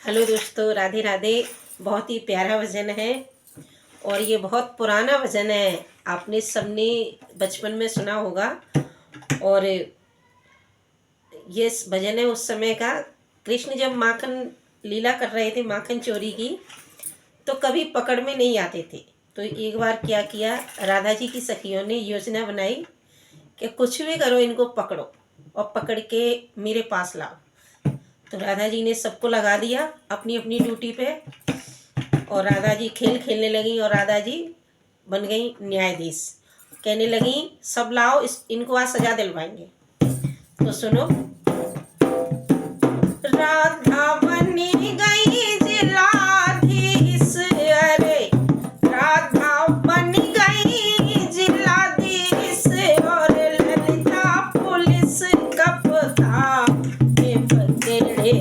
Hello दोस्तों, राधे राधे। बहुत ही प्यारा भजन है और ये बहुत पुराना भजन है। आपने सबने बचपन में सुना होगा। और ये भजन है उस समय का। कृष्ण जब माखन लीला कर रहे थे, माखन चोरी की, तो कभी पकड़ में नहीं आते थे। तो एक बार क्या किया, राधा जी की सखियों ने योजना बनाई कि कुछ भी करो, इनको पकड़ो और पकड़ के मेरे पास लाओ। तो राधा जी ने सबको लगा दिया अपनी अपनी ड्यूटी पे, और राधा जी खेल खेलने लगी और राधा जी बन गई न्यायाधीश। कहने लगी सब लाओ, इनको आज सजा दिलवाएंगे। तो सुनो। राधा बनी गई जिलाधीश, अरे राधा बनी गई जिलाधीश, और ललिता पुलिस कप्तान के पकड़े गए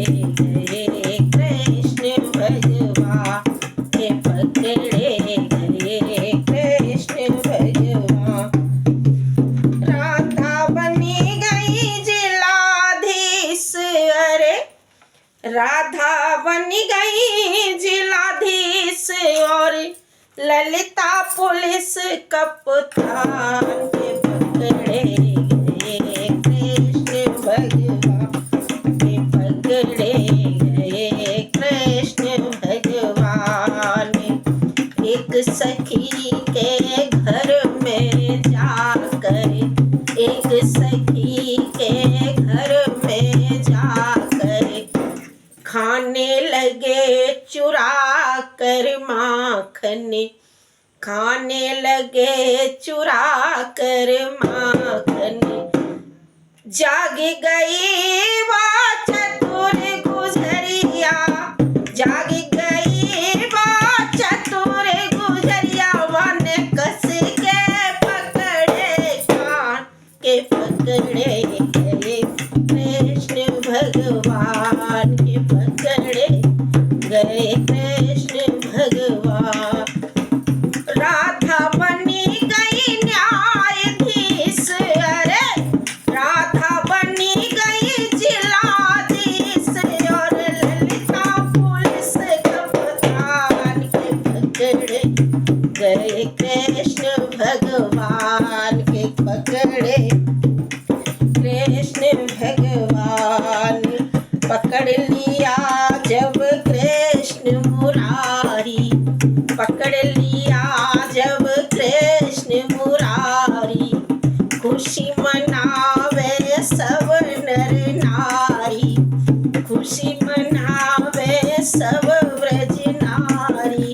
कृष्ण भगवान, के पकड़े गए कृष्ण भगवान। राधा बनी गई जिलाधीश, अरे राधा बनी गई जिलाधीश, और ललिता पुलिस कप्तान के पकड़े गए कृष्ण भगवान, के पकड़े गए कृष्ण भगवान। एक सखी के घर में जाकर, एक सखी के घर में जाकर खाने लगे चुरा कर माखन, खाने लगे चुरा कर माखन। जाग गई वो चतुर गुजरिया, जाग गई वो चतुर गुजरिया, वन कस के पकड़े कान, के पकड़े गए कृष्ण भगवान, के पकड़े गए कृष्ण भगवान। राधा बनी गई न्यायाधीश, अरे राधा बनी गई जिलाधीश, और ललिता पुलिस कप्तान के पकड़े गए कृष्ण भगवान, के पकड़े कृष्ण भगवान। पकड़ लिया जब कृष्ण मुरारी, पकड़ लिया जब कृष्ण मुरारी, खुशी मनावे सब नर नारी, खुशी मनावे सब ब्रज नारी।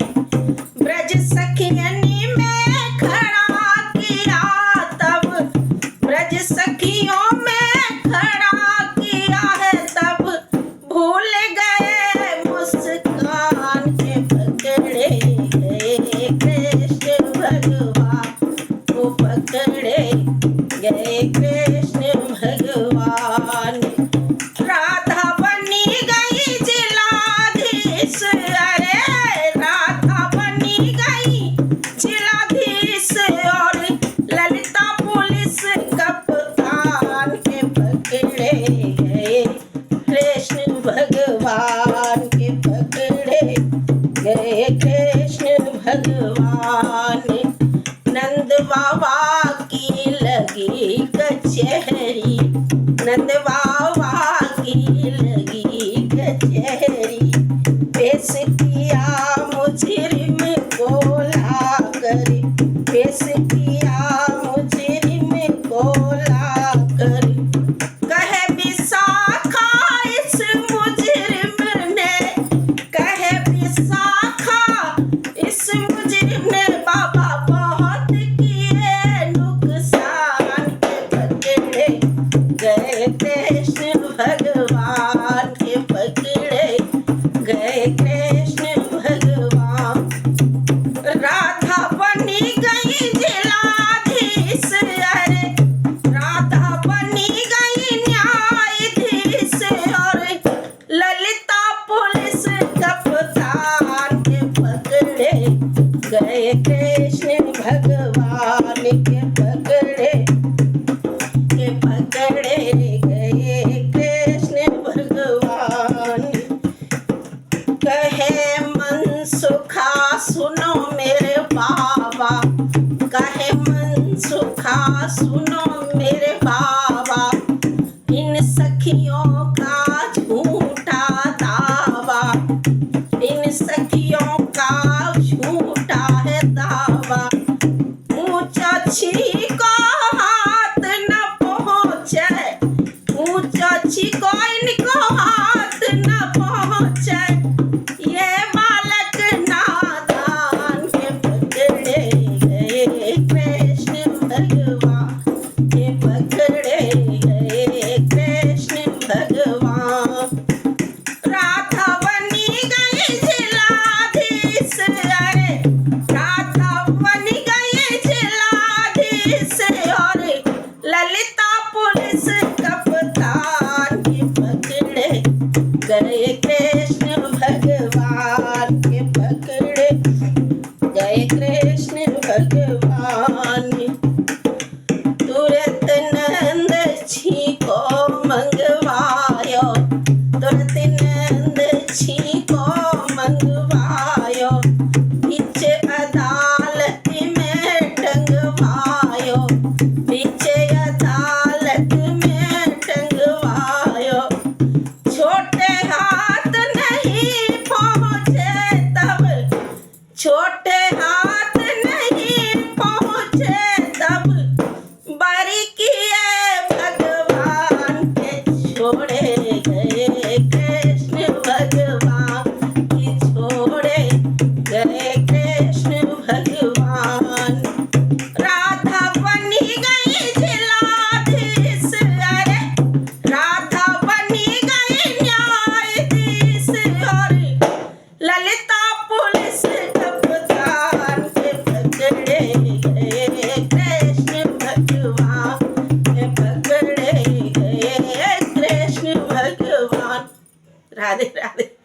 ब्रज सखियनी में खड़ा किया तब, ब्रज सखियों में खड़ा किया है तब, भूल गए मुस्कान, के पकड़े गए कृष्ण भगवान, को पकड़े गए कृष्ण भगवान। राधा बनी गई जिलाधीश, अरे राधा बनी गई जिलाधीश, और ललिता पुलिस कप्तान के पकड़े गए कृष्ण भगवान, के पकड़े गए कृष्ण भगवान। नंद बाबा की लगी कचहरी, नंद बाबा की लगी कचहरी, पेश किया मुजरिम को लाकर, पेश किया मुजरिम को लाकर। कहे विशाखा इस मुजरिम ने, कहे विशाखा इस मुजरिम ने, बाबा बहुत किए नुकसान, के पकड़े गए कृष्ण भगवान, के पकड़े गए कृष्ण कहे मन सुखा सुनो मेरे बाबा, कहे मन सुखा सुनो मेरे बाबा, इन सखियों का झूठा दावा, इन सखियों का झूठा है दावा। ऊंचा छीको हाथ न पहुँचे, ऊंचा छीको इनको हाथ न पहुँचे, ये बालक नादान के पकड़े गए कृष्ण भगवान, ये पकड़े गए कृष्ण भगवान। राधा बनी गई जिलाधीश, अरे राधा बनी गई जिलाधीश, और ललिता पुलिस कप्तान के पकड़े गए कृष्ण भगवान, के पकड़े गए कृष्ण भगवान। तुरंत नंद जी को मंगवायो, तुरंत नंद जी को मंगवायो, बीच अदालत में टंगवायो, बीच अदालत में टंगवायो। छोटे हाथ नहीं पहुँचे तब, छोटे हाथ नहीं पहुँचे तब, बारी किए भगवान के छोड़े गए कृष्ण भगवान, के छोड़े गए कृष्ण भगवान। राधा बनी गई जिलाधीश, अरे राधा बनी गई न्यायाधीश, और ललिता पुलिस कप्तान के पकड़े गए कृष्ण भगवान, के पकड़े गए कृष्ण भगवान। राधे राधे।